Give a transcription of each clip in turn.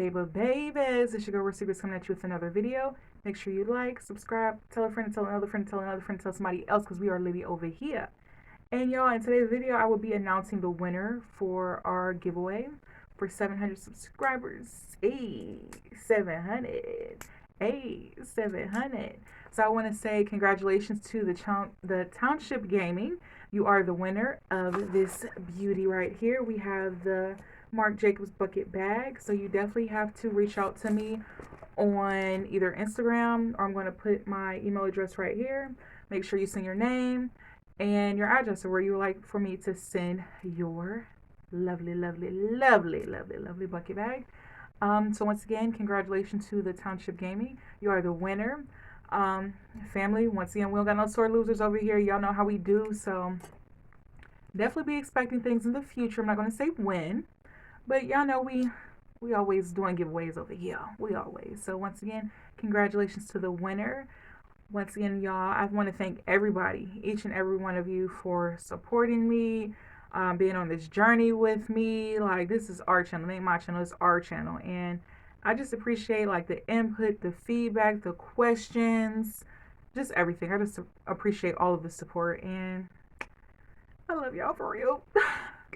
babies. It's your girl, Secrets, coming at you with another video. Make sure you like, subscribe, tell a friend, tell another friend, tell another friend, tell somebody else, because we are Liddy over here. And y'all, in today's video, I will be announcing the winner for our giveaway for 700 subscribers. Hey, 700. Hey, 700. So I want to say congratulations to the Township Gaming. You are the winner of this beauty right here. We have the Marc Jacobs bucket bag. So you definitely have to reach out to me on either Instagram, or I'm going to put my email address right here. Make sure you send your name and your address, or where you would like for me to send your lovely, lovely, lovely, lovely, lovely bucket bag. So once again, congratulations to the Township Gaming. You are the winner. Family, once again, we don't got no sore losers over here. Y'all know how we do. So definitely be expecting things in the future. I'm not going to say when, but y'all know we always doing giveaways over here. We always. So once again, congratulations to the winner. Once again, y'all, I want to thank everybody, each and every one of you, for supporting me, being on this journey with me. Like, this is our channel. It ain't my channel. It's our channel. And I just appreciate, like, the input, the feedback, the questions, just everything. I just appreciate all of the support. And I love y'all for real.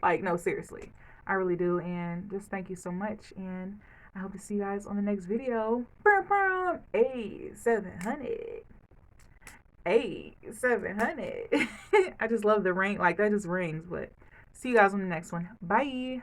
Like, no, seriously. I really do. And just thank you so much. And I hope to see you guys on the next video. Hey, 700. Hey, 700. I just love the ring. Like, that just rings. But see you guys on the next one. Bye.